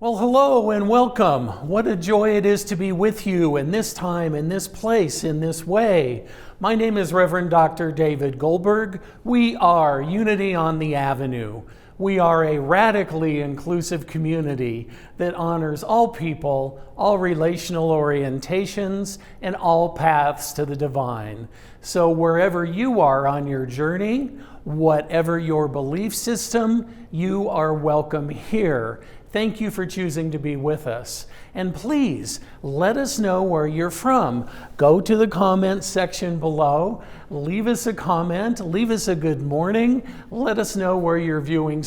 Well, hello and welcome. What a joy it is to be with you in this time, in this place, in this way. My name is Reverend Dr. David Goldberg. We are Unity on the Avenue. We are a radically inclusive community that honors all people, all relational orientations, and all paths to the divine. So wherever you are on your journey, whatever your belief system, you are welcome here. Thank you for choosing to be with us. And please let us know where you're from. Go to the comments section below, leave us a comment, leave us a good morning. Let us know where you're viewing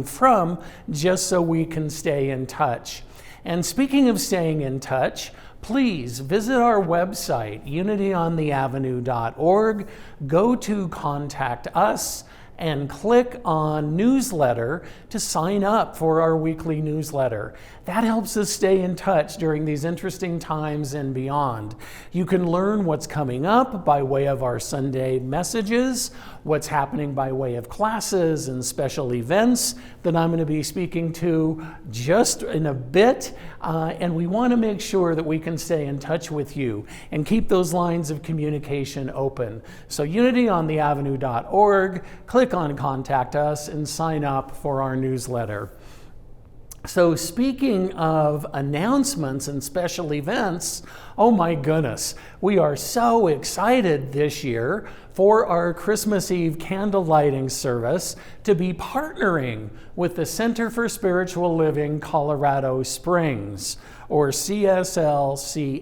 from, just so we can stay in touch. And speaking of staying in touch, please visit our website, unityontheavenue.org. Go to Contact Us and click on Newsletter to sign up for our weekly newsletter. That helps us stay in touch during these interesting times and beyond. You can learn what's coming up by way of our Sunday messages, what's happening by way of classes and special events that I'm going to be speaking to just in a bit. And we want to make sure that we can stay in touch with you and keep those lines of communication open. So unityontheavenue.org, click on Contact Us and sign up for our newsletter. So speaking of announcements and special events, oh my goodness, we are so excited this year for our Christmas Eve candlelighting service to be partnering with the Center for Spiritual Living Colorado Springs, or CSLCS.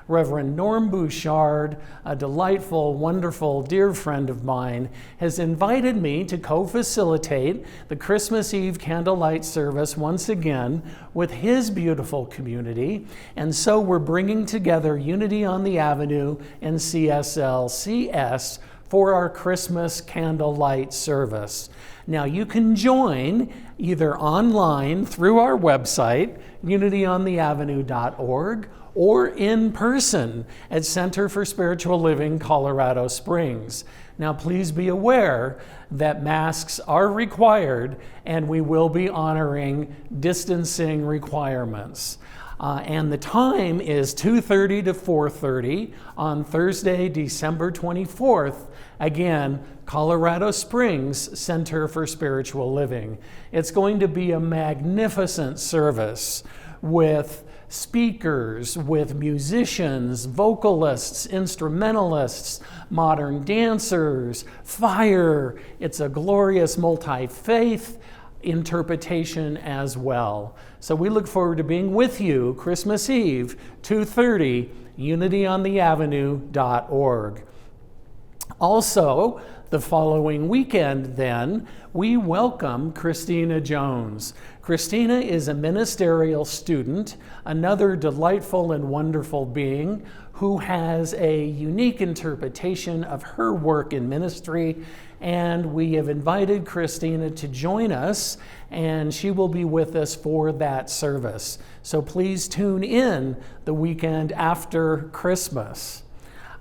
Reverend Norm Bouchard, a delightful, wonderful, dear friend of mine, has invited me to co-facilitate the Christmas Eve candlelight service once again with his beautiful community. And so we're bringing together Unity on the Avenue and CSLCS for our Christmas candlelight service. Now you can join either online through our website, unityontheavenue.org, or in person at Center for Spiritual Living, Colorado Springs. Now, please be aware that masks are required and we will be honoring distancing requirements. And the time is 2:30 to 4:30 on Thursday, December 24th. Again, Colorado Springs Center for Spiritual Living. It's going to be a magnificent service with speakers, with musicians, vocalists, instrumentalists, modern dancers, fire. It's a glorious multi-faith interpretation as well. So we look forward to being with you Christmas Eve, 2:30, unityontheavenue.org. Also, the following weekend then, we welcome Christina Jones. Christina is a ministerial student, another delightful and wonderful being who has a unique interpretation of her work in ministry. And we have invited Christina to join us, and she will be with us for that service. So please tune in the weekend after Christmas.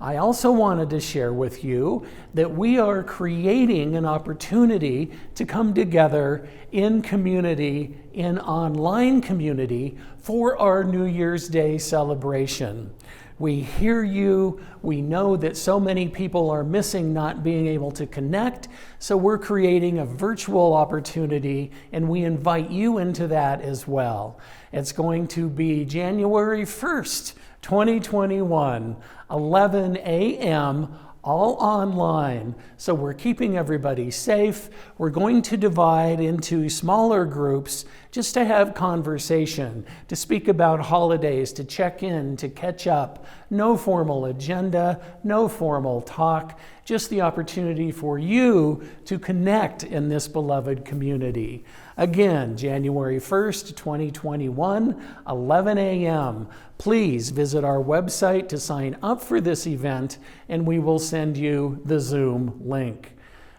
I also wanted to share with you that we are creating an opportunity to come together in community, in online community, for our New Year's Day celebration. We hear you. We know that so many people are missing not being able to connect, so we're creating a virtual opportunity, and we invite you into that as well. It's going to be January 1st, 2021, 11 a.m., all online. So we're keeping everybody safe. We're going to divide into smaller groups just to have conversation, to speak about holidays, to check in, to catch up. No formal agenda, no formal talk, just the opportunity for you to connect in this beloved community. Again, January 1st, 2021, 11 a.m. Please visit our website to sign up for this event, and we will send you the Zoom link.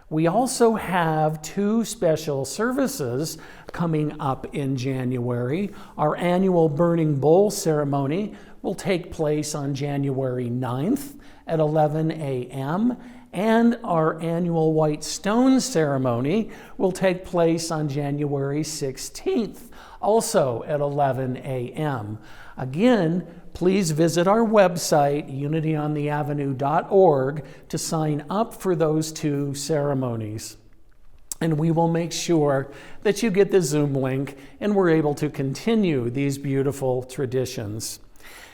We also have two special services coming up in January. Our annual Burning Bowl ceremony will take place on January 9th at 11 a.m., and our annual White Stone ceremony will take place on January 16th, also at 11 a.m. Again, please visit our website, unityontheavenue.org, to sign up for those two ceremonies. And we will make sure that you get the Zoom link and we're able to continue these beautiful traditions.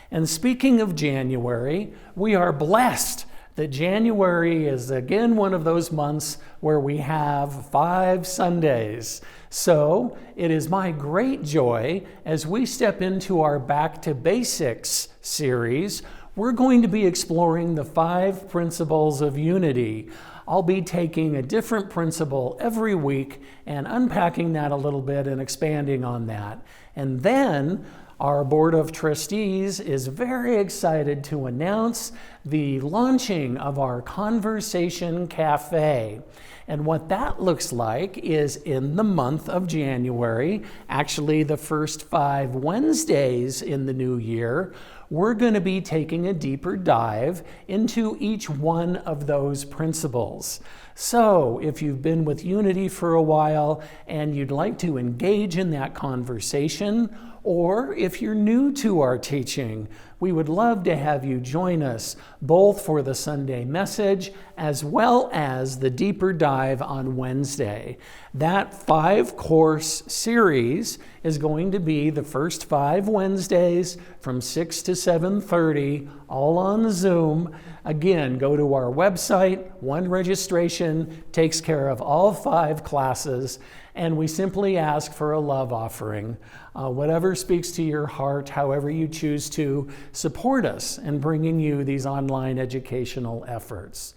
And speaking of January, we are blessed that January is again one of those months where we have 5 Sundays. So it is my great joy as we step into our Back to Basics series, we're going to be exploring the 5 principles of unity. I'll be taking a different principle every week and unpacking that a little bit and expanding on that. And then our Board of Trustees is very excited to announce the launching of our Conversation Cafe. And what that looks like is in the month of January, actually the first 5 Wednesdays in the new year, we're going to be taking a deeper dive into each one of those principles. So if you've been with Unity for a while and you'd like to engage in that conversation, or if you're new to our teaching, we would love to have you join us both for the Sunday message as well as the deeper dive on Wednesday. That 5-course series is going to be the first 5 Wednesdays from 6 to 7:30, all on Zoom. Again, go to our website. One registration takes care of all 5 classes, and we simply ask for a love offering. Whatever speaks to your heart, however you choose to support us in bringing you these online educational efforts.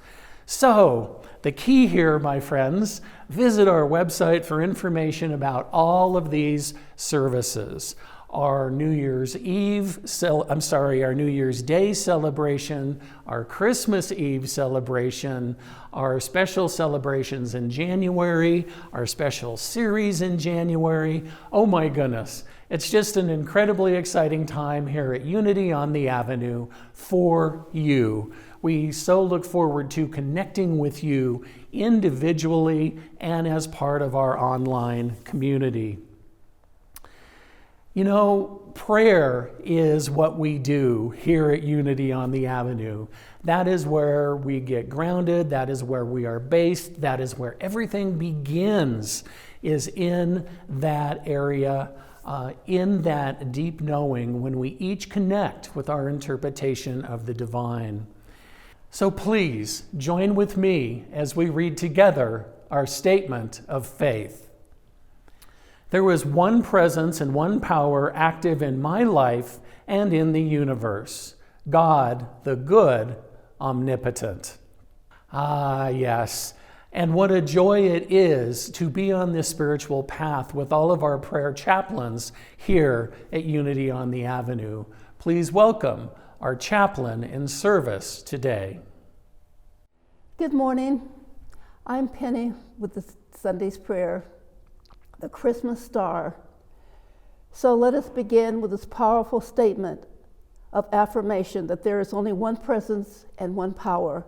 So, the key here, my friends, visit our website for information about all of these services. Our New Year's our New Year's Day celebration, our Christmas Eve celebration, our special celebrations in January, our special series in January. Oh my goodness, it's just an incredibly exciting time here at Unity on the Avenue for you. We so look forward to connecting with you individually and as part of our online community. You know, prayer is what we do here at Unity on the Avenue. That is where we get grounded. That is where we are based. That is where everything begins, is in that area, in that deep knowing when we each connect with our interpretation of the divine. So please join with me as we read together our statement of faith. There was one presence and one power active in my life and in the universe, God, the good, omnipotent. Ah, yes. And what a joy it is to be on this spiritual path with all of our prayer chaplains here at Unity on the Avenue. Please welcome our chaplain in service today. Good morning. I'm Penny with the Sunday's prayer, the Christmas star. So let us begin with this powerful statement of affirmation that there is only one presence and one power.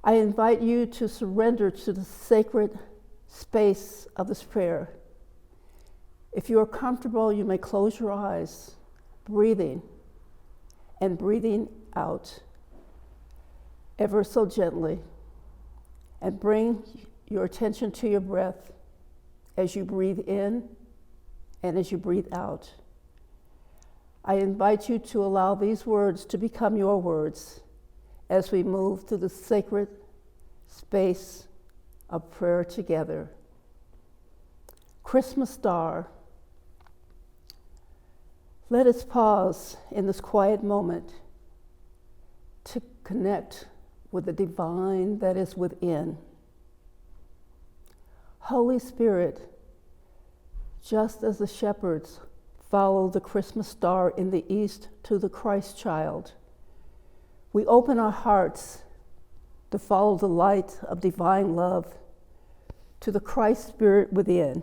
I invite you to surrender to the sacred space of this prayer. If you are comfortable, you may close your eyes, breathing and breathing out ever so gently, and bring your attention to your breath as you breathe in and as you breathe out. I invite you to allow these words to become your words as we move through the sacred space of prayer together. Christmas star, let us pause in this quiet moment to connect with the divine that is within. Holy Spirit, just as the shepherds followed the Christmas star in the east to the Christ child, we open our hearts to follow the light of divine love to the Christ Spirit within.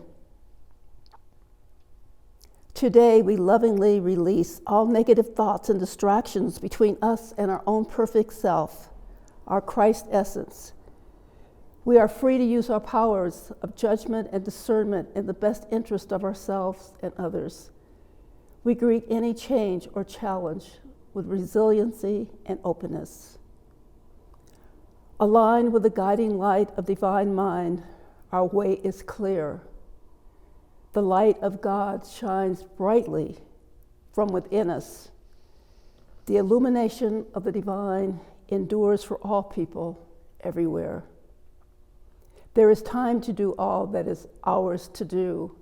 Today, we lovingly release all negative thoughts and distractions between us and our own perfect self, our Christ essence. We are free to use our powers of judgment and discernment in the best interest of ourselves and others. We greet any change or challenge with resiliency and openness. Aligned with the guiding light of divine mind, our way is clear. The light of God shines brightly from within us. The illumination of the divine endures for all people everywhere. There is time to do all that is ours to do,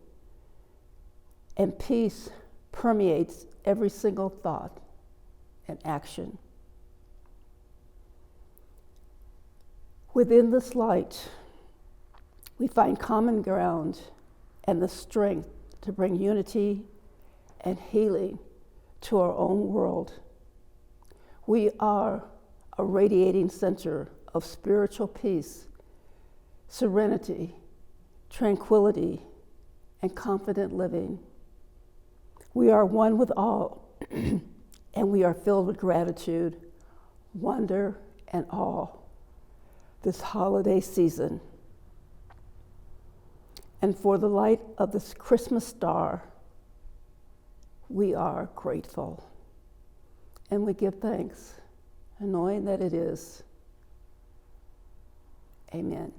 and peace permeates every single thought and action. Within this light, we find common ground and the strength to bring unity and healing to our own world. We are a radiating center of spiritual peace, serenity, tranquility, and confident living. We are one with all, and we are filled with gratitude, wonder, and awe this holiday season. And for the light of this Christmas star, we are grateful. And we give thanks, knowing that it is. Amen.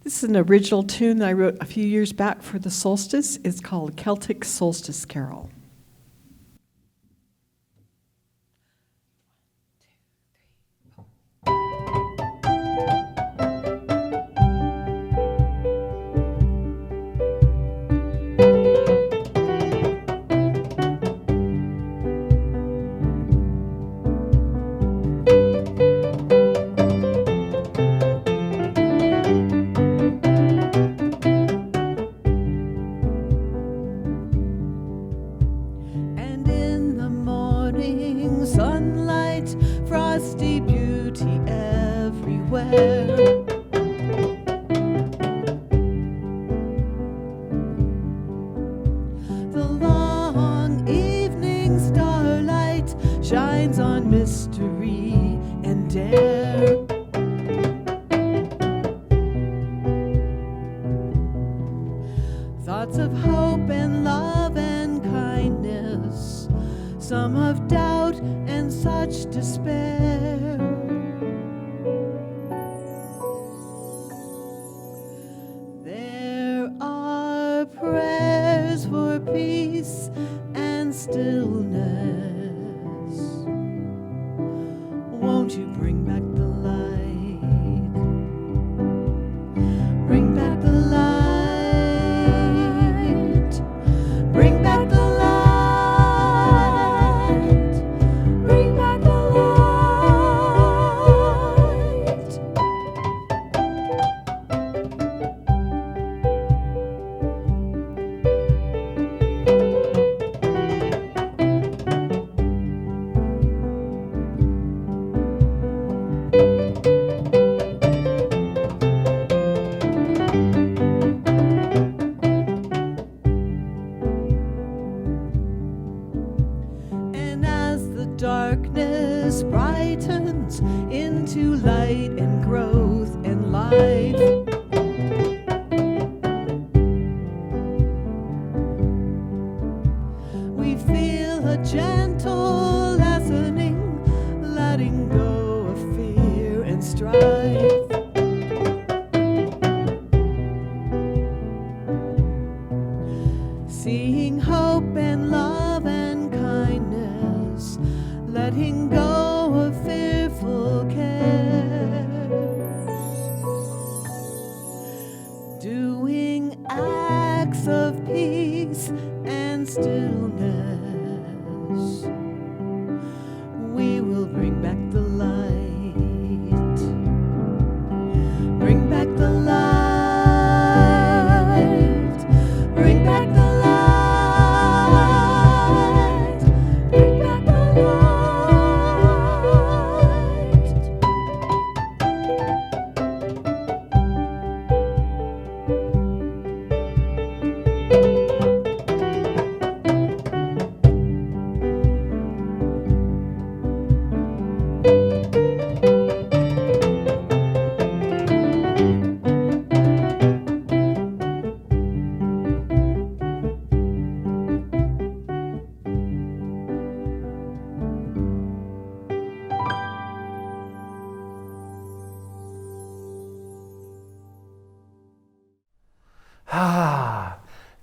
This is an original tune that I wrote a few years back for the Solstice. It's called Celtic Solstice Carol.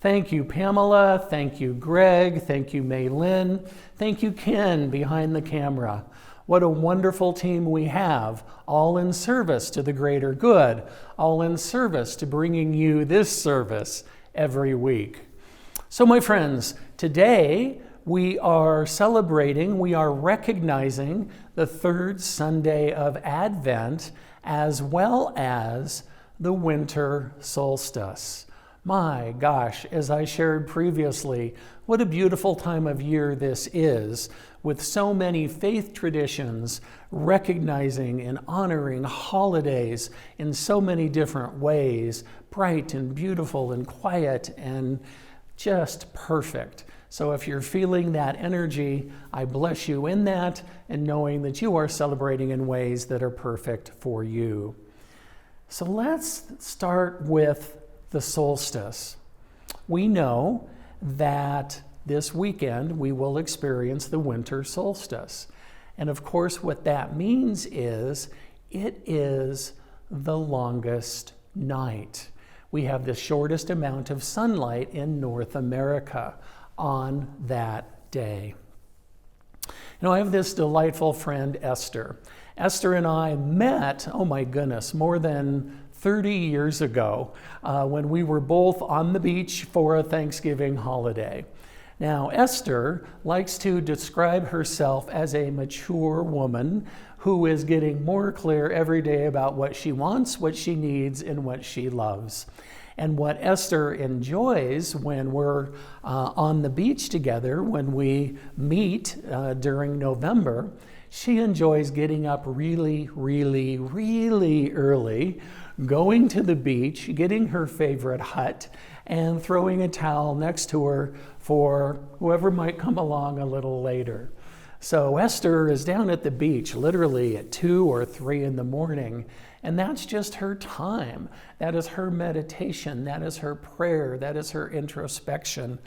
Thank you, Pamela. Thank you, Gregg. Thank you, Mailyn. Thank you, Ken, behind the camera. What a wonderful team we have, all in service to the greater good, all in service to bringing you this service every week. So, my friends, today we are celebrating, we are recognizing the third Sunday of Advent, as well as the winter solstice. My gosh, as I shared previously, what a beautiful time of year this is, with so many faith traditions recognizing and honoring holidays in so many different ways, bright and beautiful and quiet and just perfect. So if you're feeling that energy, I bless you in that, and knowing that you are celebrating in ways that are perfect for you. So let's start with the solstice. We know that this weekend we will experience the winter solstice. And of course, what that means is it is the longest night. We have the shortest amount of sunlight in North America on that day. You know, I have this delightful friend, Esther. Esther and I met, oh my goodness, more than 30 years ago when we were both on the beach for a Thanksgiving holiday. Now, Esther likes to describe herself as a mature woman who is getting more clear every day about what she wants, what she needs, and what she loves. And what Esther enjoys when we're on the beach together, when we meet during November, she enjoys getting up really, really, really early, going to the beach, getting her favorite hut, and throwing a towel next to her for whoever might come along a little later. So Esther is down at the beach literally at 2 or 3 in the morning, and that's just her time. That is her meditation. That is her prayer. That is her introspection.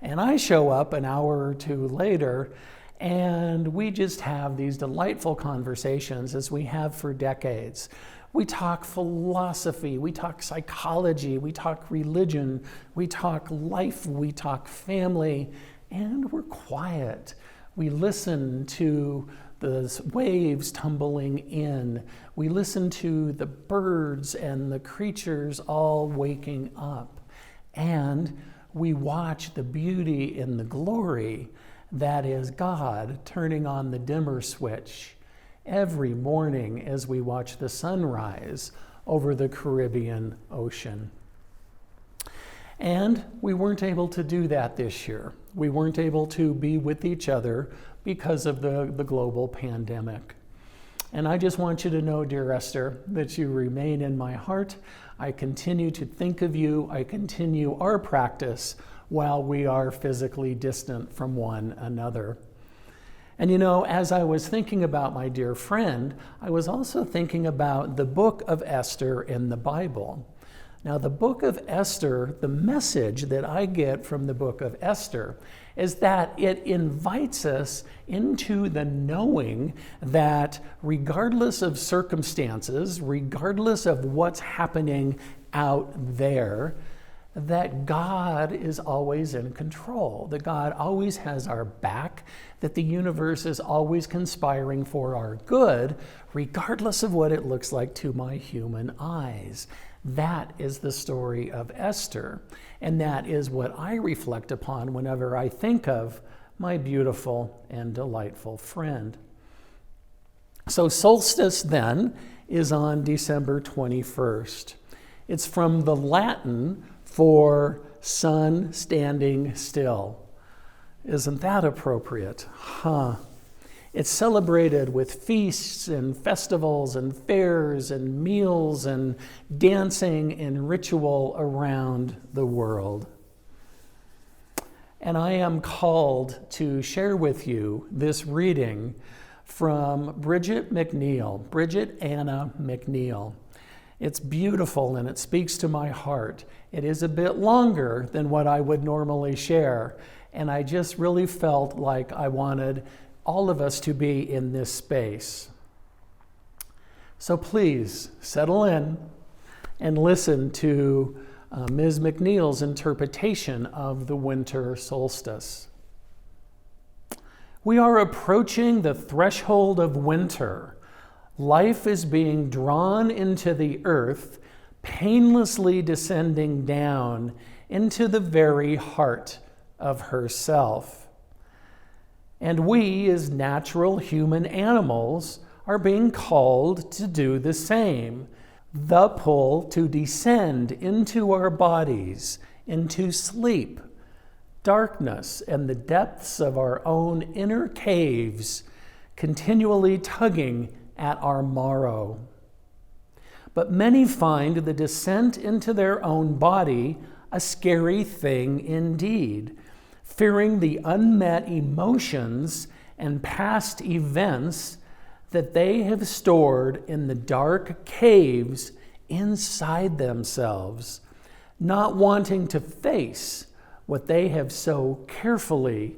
And I show up an hour or two later, and we just have these delightful conversations as we have for decades. We talk philosophy, we talk psychology, we talk religion, we talk life, we talk family, and we're quiet. We listen to the waves tumbling in. We listen to the birds and the creatures all waking up. And we watch the beauty and the glory that is God turning on the dimmer switch every morning as we watch the sunrise over the Caribbean Ocean. And we weren't able to do that this year. We weren't able to be with each other because of the global pandemic. And I just want you to know, dear Esther, that you remain in my heart. I continue to think of you. I continue our practice while we are physically distant from one another. And you know, as I was thinking about my dear friend, I was also thinking about the book of Esther in the Bible. Now, the book of Esther, the message that I get from the book of Esther is that it invites us into the knowing that regardless of circumstances, regardless of what's happening out there, that God is always in control, that God always has our back, that the universe is always conspiring for our good, regardless of what it looks like to my human eyes. That is the story of Esther, and that is what I reflect upon whenever I think of my beautiful and delightful friend. So solstice then is on December 21st. It's from the Latin for sun standing still. Isn't that appropriate? It's celebrated with feasts and festivals and fairs and meals and dancing and ritual around the world. And I am called to share with you this reading from Bridget Mcneil, Bridget Anna Mcneil. It's beautiful and it speaks to my heart. It is a bit longer than what I would normally share, and I just really felt like I wanted all of us to be in this space. So please settle in and listen to Ms. Mcneil's interpretation of the winter solstice. We are approaching the threshold of winter. Life is being drawn into the earth, painlessly descending down into the very heart of herself. And we, as natural human animals, are being called to do the same. The pull to descend into our bodies, into sleep, darkness, and the depths of our own inner caves, continually tugging at our marrow. But many find the descent into their own body a scary thing indeed, fearing the unmet emotions and past events that they have stored in the dark caves inside themselves, not wanting to face what they have so carefully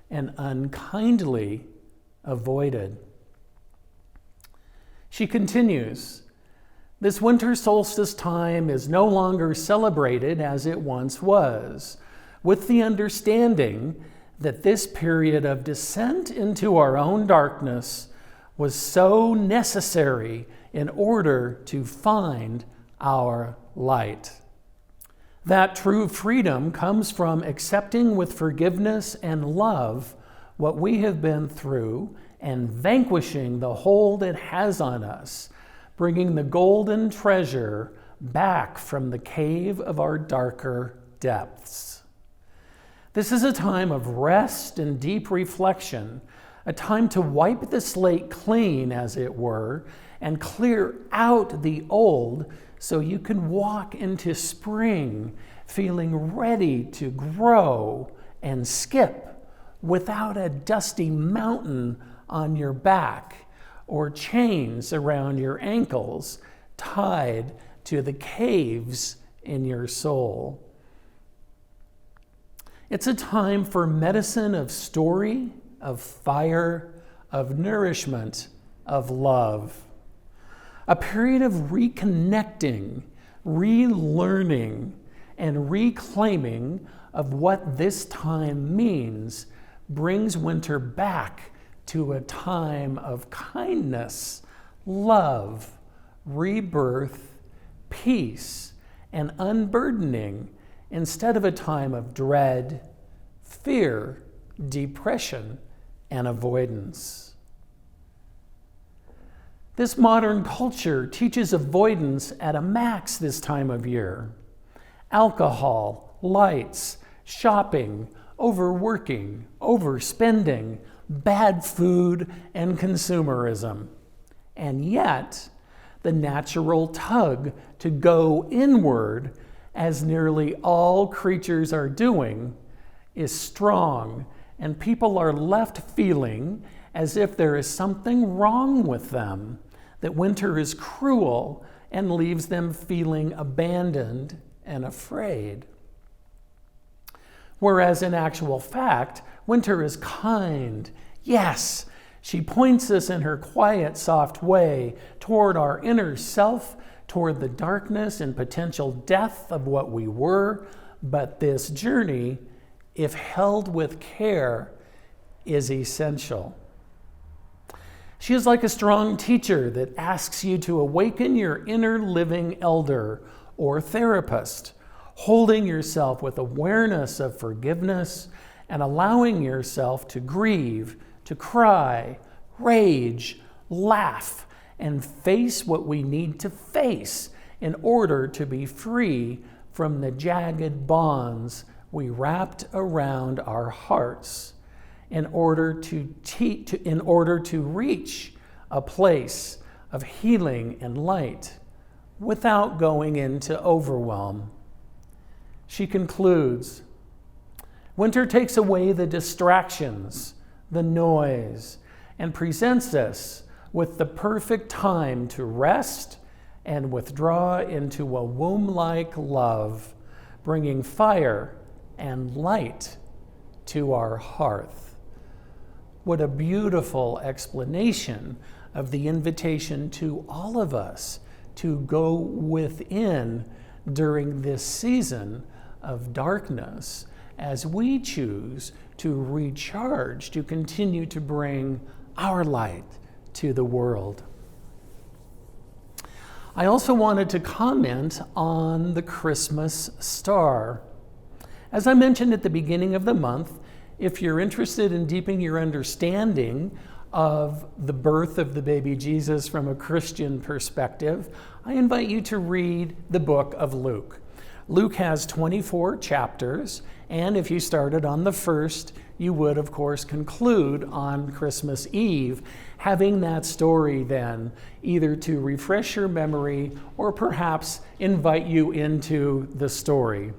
and unkindly avoided. She continues, this winter solstice time is no longer celebrated as it once was, with the understanding that this period of descent into our own darkness was so necessary in order to find our light. That true freedom comes from accepting with forgiveness and love what we have been through and vanquishing the hold it has on us, bringing the golden treasure back from the cave of our darker depths. This is a time of rest and deep reflection, a time to wipe the slate clean, as it were, and clear out the old so you can walk into spring feeling ready to grow and skip without a dusty mountain on your back or chains around your ankles tied to the caves in your soul. It's a time for medicine of story, of fire, of nourishment, of love. A period of reconnecting, relearning, and reclaiming of what this time means brings winter back to a time of kindness, love, rebirth, peace, and unburdening instead of a time of dread, fear, depression, and avoidance. This modern culture teaches avoidance at a max this time of year. Alcohol, lights, shopping, overworking, overspending, bad food, and consumerism. And yet, the natural tug to go inward, as nearly all creatures are doing, is strong, and people are left feeling as if there is something wrong with them, that winter is cruel and leaves them feeling abandoned and afraid. Whereas in actual fact, winter is kind. Yes, she points us in her quiet, soft way toward our inner self, toward the darkness and potential death of what we were. But this journey, if held with care, is essential. She is like a strong teacher that asks you to awaken your inner living elder or therapist, holding yourself with awareness of forgiveness and allowing yourself to grieve, to cry, rage, laugh, and face what we need to face in order to be free from the jagged bonds we wrapped around our hearts, in order to reach a place of healing and light without going into overwhelm. She concludes, winter takes away the distractions, the noise, and presents us with the perfect time to rest and withdraw into a womb-like love, bringing fire and light to our hearth. What a beautiful explanation of the invitation to all of us to go within, during this season of darkness as we choose to recharge, to continue to bring our light to the world. I also wanted to comment on the Christmas star. As I mentioned at the beginning of the month, if you're interested in deepening your understanding of the birth of the baby Jesus from a Christian perspective, I invite you to read the book of Luke. Luke has 24 chapters, and if you started on the first, you would, of course, conclude on Christmas Eve, having that story then either to refresh your memory or perhaps invite you into the story.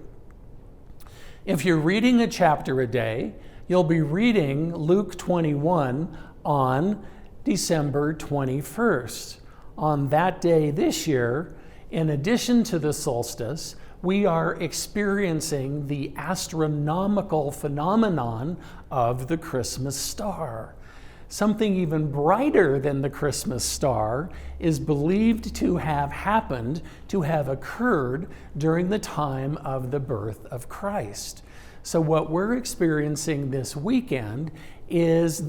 If you're reading a chapter a day, you'll be reading Luke 21 on December 21st. On that day this year, in addition to the solstice, we are experiencing the astronomical phenomenon of the Christmas star. Something even brighter than the Christmas star is believed to have happened, to have occurred during the time of the birth of Christ. So what we're experiencing this weekend is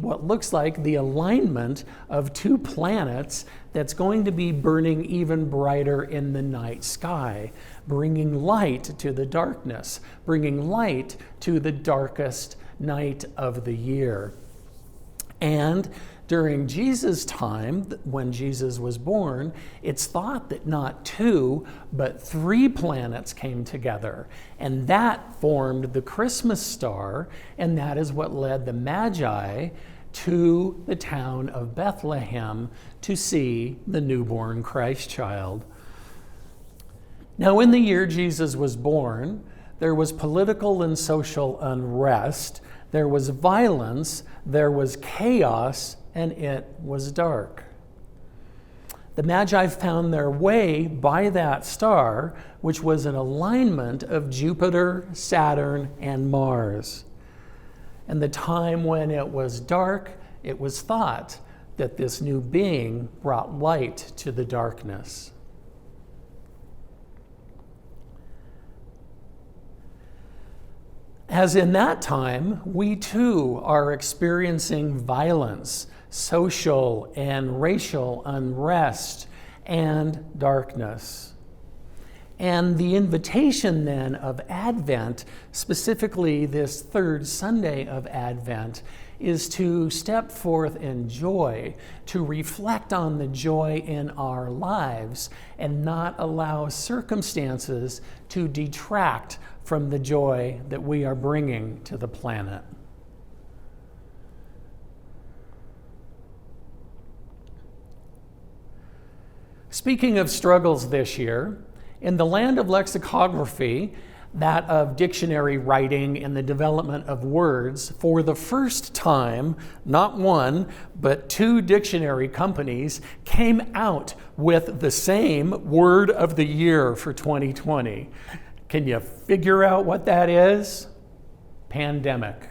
what looks like the alignment of two planets that's going to be burning even brighter in the night sky, bringing light to the darkness, bringing light to the darkest night of the year. And during Jesus' time, when Jesus was born, it's thought that not 2, but 3 planets came together. And that formed the Christmas star, and that is what led the Magi to the town of Bethlehem to see the newborn Christ child. Now, in the year Jesus was born, there was political and social unrest, there was violence, there was chaos, and it was dark. The Magi found their way by that star, which was an alignment of Jupiter, Saturn, and Mars. And the time when it was dark, it was thought that this new being brought light to the darkness. As in that time, we too are experiencing violence, social and racial unrest, and darkness. And the invitation then of Advent, specifically this third Sunday of Advent, is to step forth in joy, to reflect on the joy in our lives, and not allow circumstances to detract from the joy that we are bringing to the planet. Speaking of struggles this year, in the land of lexicography, that of dictionary writing and the development of words, for the first time, not one, but 2 dictionary companies came out with the same word of the year for 2020. Can you figure out what that is? Pandemic.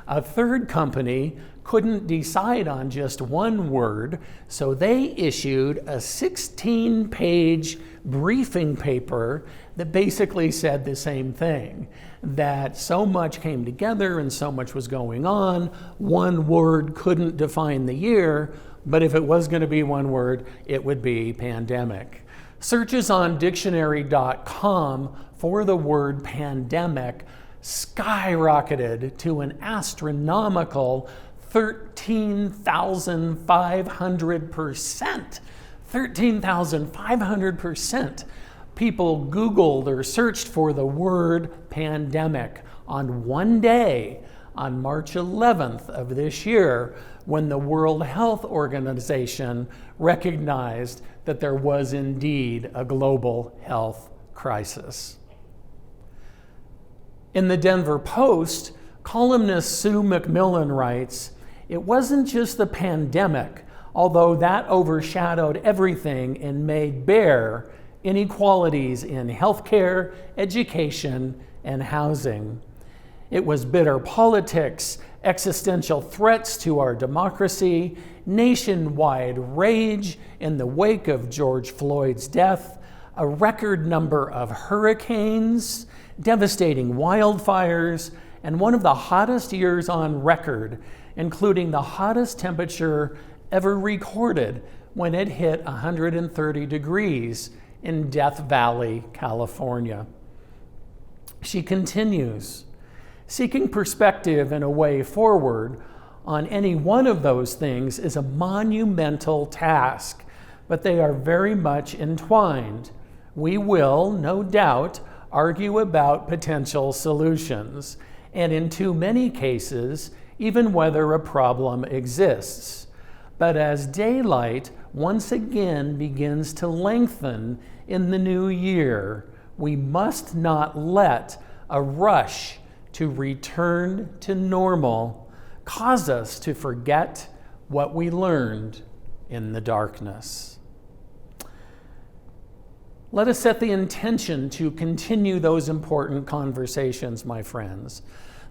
A third company couldn't decide on just one word, so they issued a 16-page briefing paper that basically said the same thing, that so much came together and so much was going on. One word couldn't define the year, but if it was going to be one word, it would be pandemic. Searches on dictionary.com for the word pandemic skyrocketed to an astronomical 13,500%. 13,500%. People Googled or searched for the word pandemic on one day, on March 11th of this year, when the World Health Organization recognized that there was indeed a global health crisis. In the Denver Post, columnist Sue Mcneil writes, "It wasn't just the pandemic, although that overshadowed everything and made bare inequalities in healthcare, education, and housing. It was bitter politics, existential threats to our democracy, nationwide rage in the wake of George Floyd's death, a record number of hurricanes, devastating wildfires, and one of the hottest years on record, including the hottest temperature ever recorded when it hit 130 degrees in Death Valley, California. She continues, seeking perspective and a way forward on any one of those things is a monumental task, but they are very much entwined. We will, no doubt, argue about potential solutions, and in too many cases, even whether a problem exists. But as daylight once again begins to lengthen in the new year, we must not let a rush to return to normal cause us to forget what we learned in the darkness. Let us set the intention to continue those important conversations, my friends.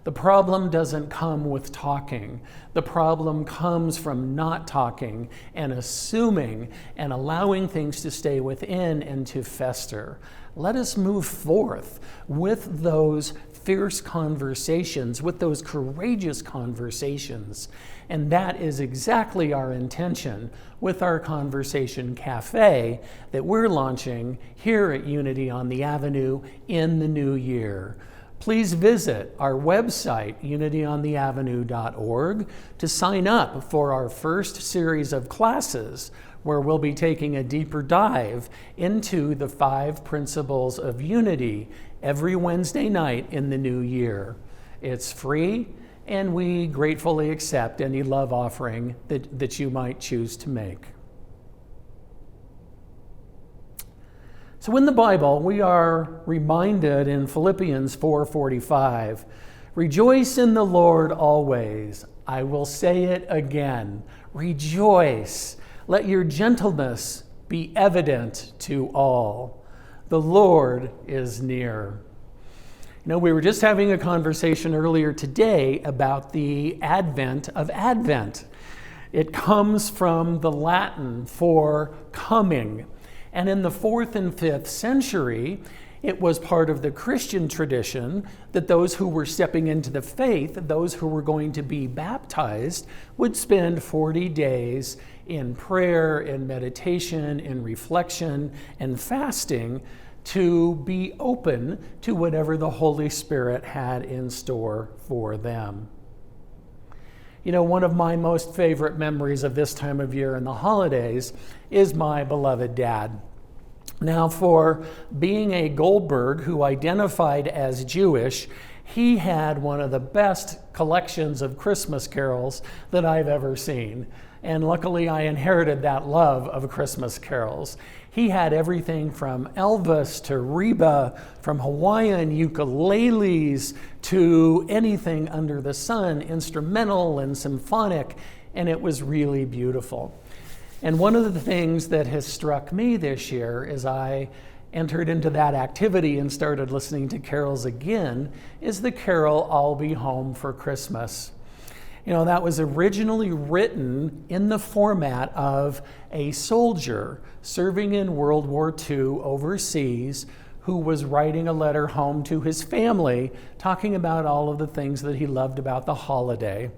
The problem doesn't come with talking. The problem comes from not talking and assuming and allowing things to stay within and to fester. Let us move forth with those fierce conversations, with those courageous conversations. And that is exactly our intention with our Conversation Cafe that we're launching here at Unity on the Avenue in the new year. Please visit our website, unityontheavenue.org, to sign up for our first series of classes where we'll be taking a deeper dive into the 5 principles of unity every Wednesday night in the new year. It's free, and we gratefully accept any love offering that you might choose to make. So in the Bible, we are reminded in Philippians 4:45, rejoice in the Lord always. I will say it again, rejoice. Let your gentleness be evident to all. The Lord is near. You know, we were just having a conversation earlier today about the advent of Advent. It comes from the Latin for coming. And in the 4th and 5th century, it was part of the Christian tradition that those who were stepping into the faith, those who were going to be baptized, would spend 40 days in prayer, in meditation, in reflection, and fasting to be open to whatever the Holy Spirit had in store for them. You know, one of my most favorite memories of this time of year and the holidays is my beloved dad. Now, for being a Goldberg who identified as Jewish, he had one of the best collections of Christmas carols that I've ever seen. And luckily, I inherited that love of Christmas carols. He had everything from Elvis to Reba, from Hawaiian ukuleles to anything under the sun, instrumental and symphonic, and it was really beautiful. And one of the things that has struck me this year as I entered into that activity and started listening to carols again is the carol, I'll Be Home for Christmas. You know, that was originally written in the format of a soldier serving in World War II overseas who was writing a letter home to his family, talking about all of the things that he loved about the holiday.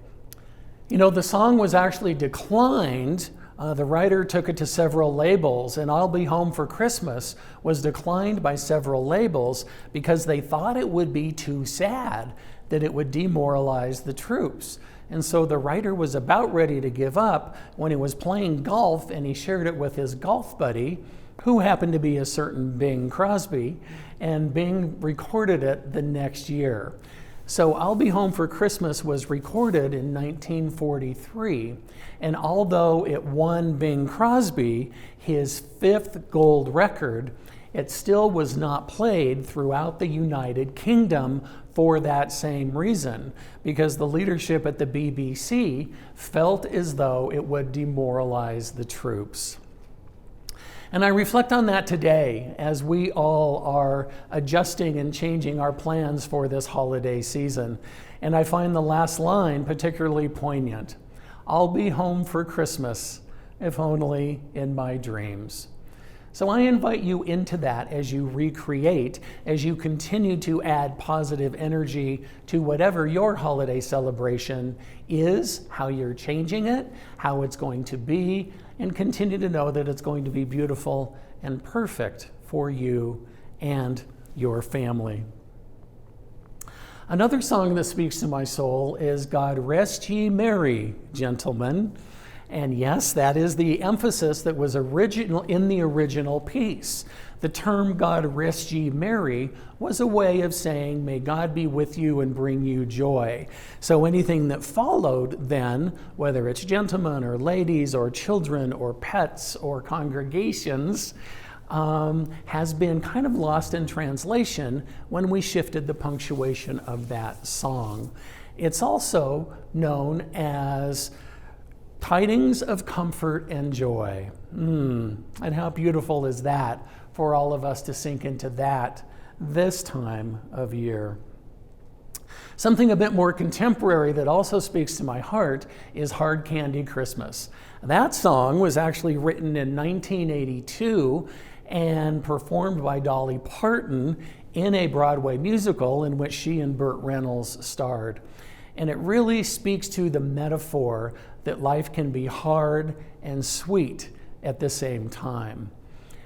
You know, the song was actually declined. The writer took it to several labels, and I'll Be Home for Christmas was declined by several labels because they thought it would be too sad, that it would demoralize the troops. And so the writer was about ready to give up when he was playing golf, and he shared it with his golf buddy, who happened to be a certain Bing Crosby, and Bing recorded it the next year. So I'll Be Home for Christmas was recorded in 1943, and although it won Bing Crosby his 5th gold record, it still was not played throughout the United Kingdom for that same reason, because the leadership at the BBC felt as though it would demoralize the troops. And I reflect on that today as we all are adjusting and changing our plans for this holiday season. And I find the last line particularly poignant. I'll be home for Christmas, if only in my dreams. So I invite you into that as you recreate, as you continue to add positive energy to whatever your holiday celebration is, how you're changing it, how it's going to be, and continue to know that it's going to be beautiful and perfect for you and your family. Another song that speaks to my soul is God Rest Ye Merry, Gentlemen. And yes, that is the emphasis that was original in the original piece. The term God Rest Ye Merry was a way of saying, may God be with you and bring you joy. So anything that followed then, whether it's gentlemen or ladies or children or pets or congregations, has been kind of lost in translation when we shifted the punctuation of that song. It's also known as Tidings of Comfort and Joy. And how beautiful is that for all of us to sink into that this time of year. Something a bit more contemporary that also speaks to my heart is Hard Candy Christmas. That song was actually written in 1982 and performed by Dolly Parton in a Broadway musical in which she and Burt Reynolds starred. And it really speaks to the metaphor that life can be hard and sweet at the same time.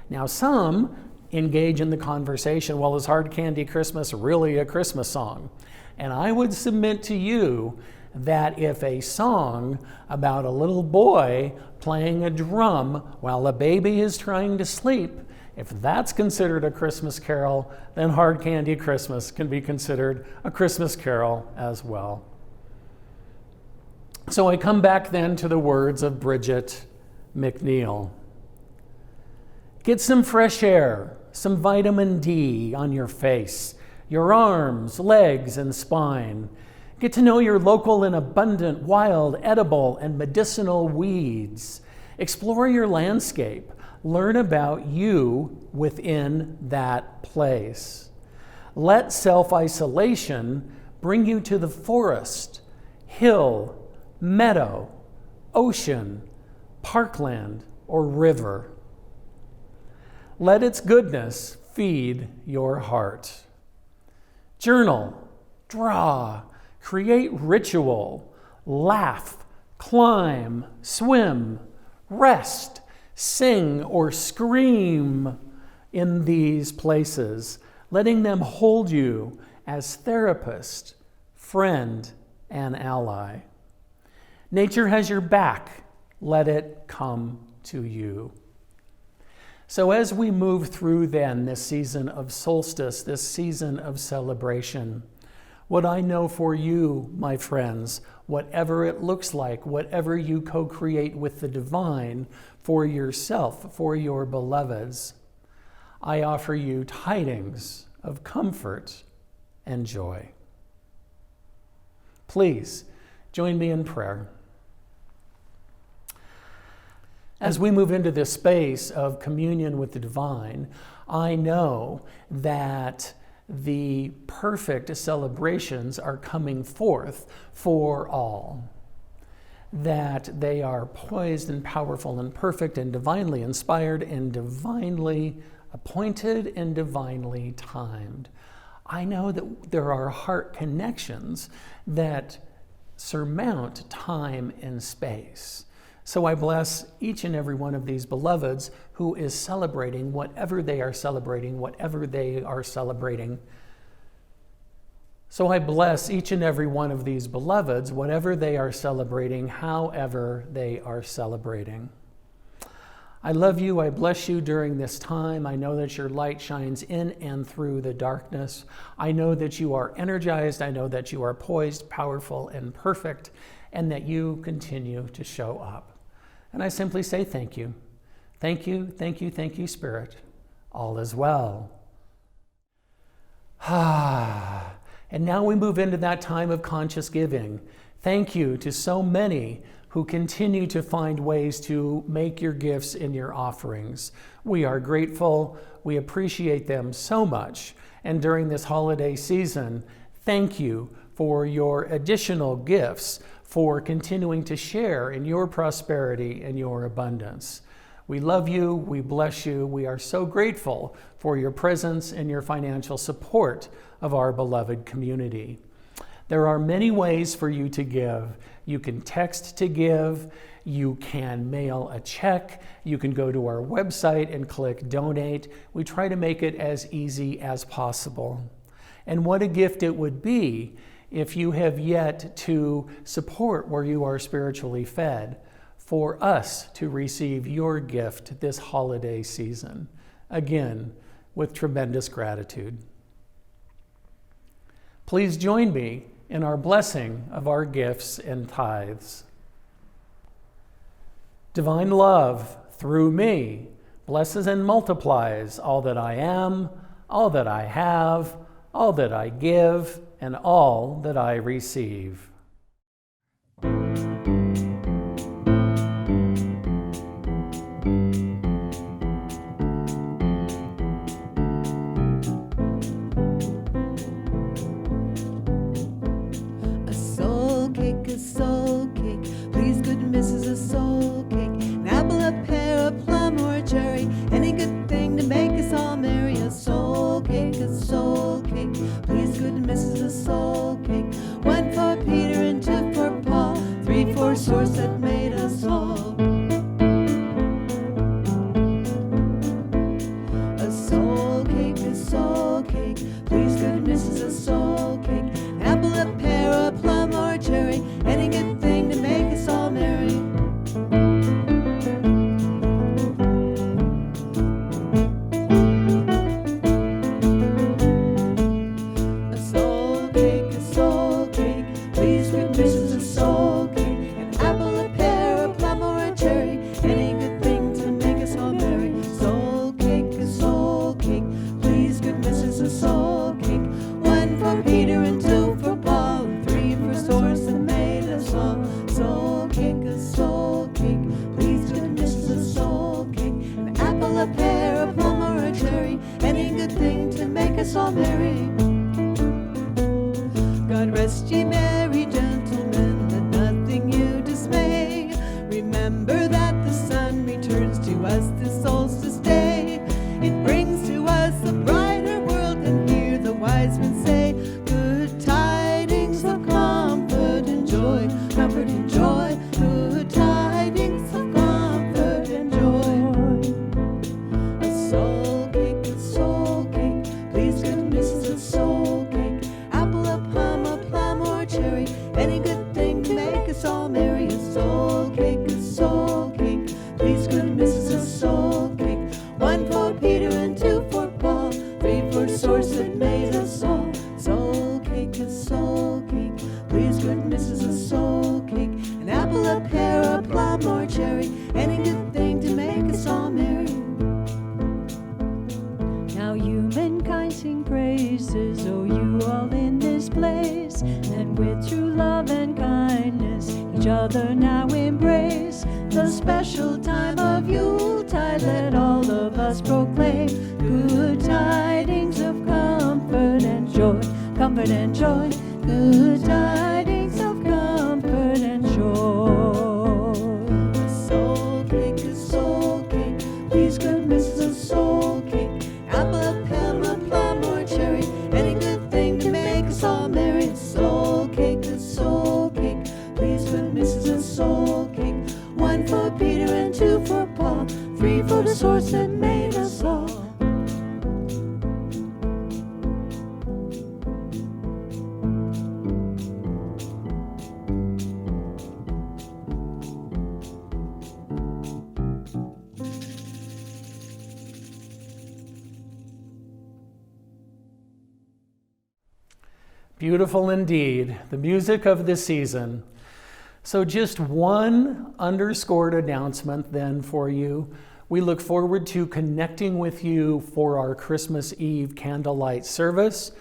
Now, some engage in the conversation, well, is Hard Candy Christmas really a Christmas song? And I would submit to you that if a song about a little boy playing a drum while a baby is trying to sleep, if that's considered a Christmas carol, then Hard Candy Christmas can be considered a Christmas carol as well. So I come back then to the words of Bridget Mcneil. Get some fresh air, some vitamin D on your face, your arms, legs, and spine. Get to know your local and abundant wild, edible, and medicinal weeds. Explore your landscape. Learn about you within that place. Let self-isolation bring you to the forest, hill, meadow, ocean, parkland, or river. Let its goodness feed your heart. Journal, draw, create ritual, laugh, climb, swim, rest, sing, or scream in these places, letting them hold you as therapist, friend, and ally. Nature has your back. Let it come to you. So as we move through then this season of solstice, this season of celebration, what I know for you, my friends, whatever it looks like, whatever you co-create with the divine for yourself, for your beloveds, I offer you tidings of comfort and joy. Please join me in prayer. As we move into this space of communion with the divine, I know that the perfect celebrations are coming forth for all. That they are poised and powerful and perfect and divinely inspired and divinely appointed and divinely timed. I know that there are heart connections that surmount time and space. So I bless each and every one of these beloveds who is celebrating whatever they are celebrating, whatever they are celebrating. So I bless each and every one of these beloveds, whatever they are celebrating, however they are celebrating. I love you. I bless you during this time. I know that your light shines in and through the darkness. I know that you are energized. I know that you are poised, powerful, and perfect, and that you continue to show up. And I simply say thank you. Thank you, thank you, thank you, Spirit. All is well. And now we move into that time of conscious giving. Thank you to so many who continue to find ways to make your gifts in your offerings. We are grateful. We appreciate them so much. And during this holiday season, thank you for your additional gifts, for continuing to share in your prosperity and your abundance. We love you, we bless you, we are so grateful for your presence and your financial support of our beloved community. There are many ways for you to give. You can text to give, you can mail a check, you can go to our website and click donate. We try to make it as easy as possible. And what a gift it would be if you have yet to support where you are spiritually fed, for us to receive your gift this holiday season. Again, with tremendous gratitude. Please join me in our blessing of our gifts and tithes. Divine love, through me, blesses and multiplies all that I am, all that I have, all that I give, and all that I receive. A soul cake, please good Mrs. A soul cake, an apple, a pear, a plum, or a cherry, any good thing to make us all merry. A soul cake, please good Mrs. A soul cake, one for Peter and two for Paul, three for source that made us all. A soul cake, please good Mrs. A soul cake, an apple, a pear, a plum, or a cherry, any good thing to make us all merry. A soul cake, please good Mrs. A soul cake, an apple, a pear, a plum, or a cherry, any good thing to make us all merry. Soul cake, please good Mrs. A soul cake, one for Peter and two for Paul, and three for source that made us all. Soul cake, please good Mrs. A soul cake, an apple, a pear, a plum, or a cherry, any good thing to make us all merry. God rest ye merry gentlemen, let nothing you dismay. Remember that the sun returns to us this solstice day. It brings to us a brighter world, and hear the wise men say, good tidings of comfort and joy, comfort and joy, good tidings of comfort and joy. A soul cake, please good Mrs. A soul cake, apple, a plum, or cherry, any good thing to make us all merry. A soul cake, please good Mrs. A soul cake, one for Peter and two for Paul, three for source that made us all. Soul cake, please good Mrs. A soul cake, an apple, a pear, a plum, or cherry, any good thing to make us all merry. Now humankind sing praises, oh you all in this place, and with true love and kindness each other now embrace. The special time of Yuletide, let all of us proclaim good tidings of comfort and joy, comfort and joy, good tidings of comfort and joy. A soul cake, please good Mrs. A soul cake, apple, a pear, a plum, or cherry, any good thing to make us all merry. A soul cake, please good Mrs. A soul cake, one for Peter and two for Paul, three for the source that made us all. Beautiful indeed, the music of the season. So just one underscored announcement then for you. We look forward to connecting with you for our Christmas Eve Candlelight service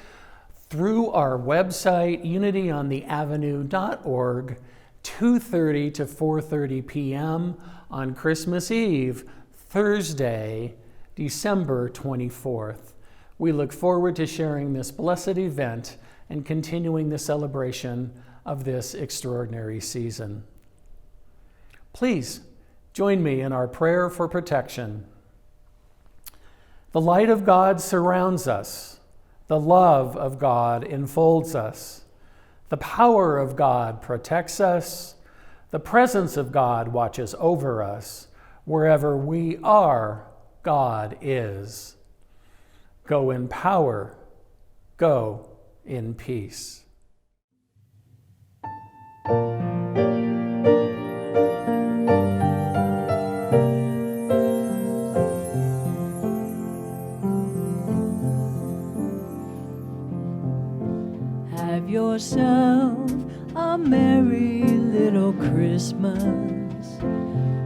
through our website, unityontheavenue.org, 2:30 to 4:30 p.m. on Christmas Eve, Thursday, December 24th. We look forward to sharing this blessed event and continuing the celebration of this extraordinary season. Please Join me in our prayer for protection. The light of God surrounds us. The love of God enfolds us. The power of God protects us. The presence of God watches over us. Wherever we are, God is. Go in power. Go in peace. Have yourself a merry little Christmas.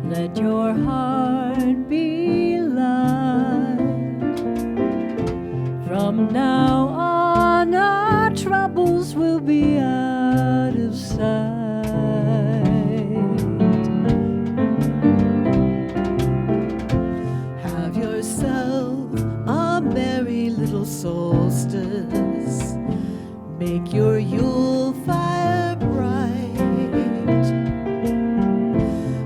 Let your heart be light. From now on, our troubles will be out of sight. Have yourself a merry little solstice. Make your Yule fire bright.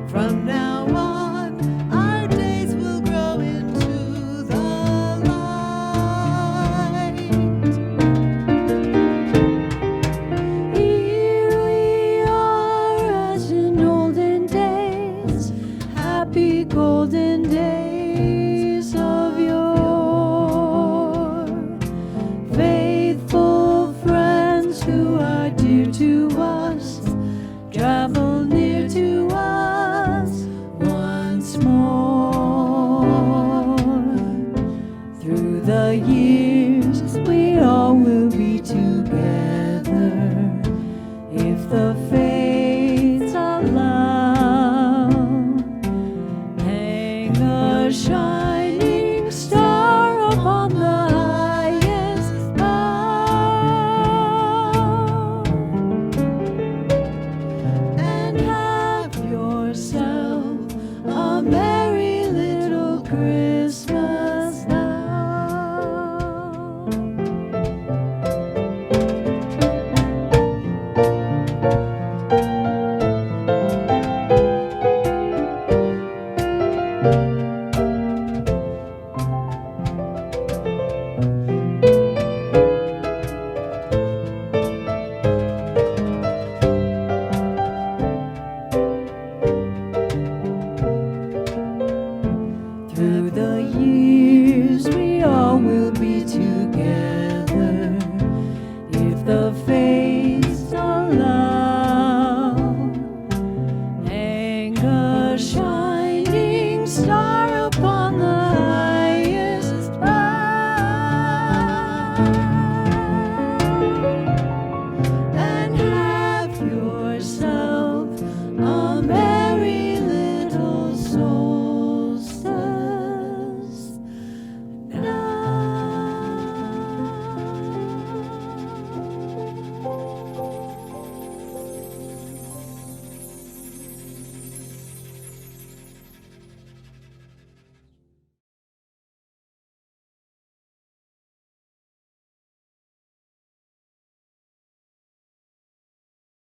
From now on, our days will grow into the light. Here we are as in olden days, happy golden days of yore. Faithful friends who are dear to us, travel near to us once more. Through the years we all will be together, if the fates allow. Hang a shine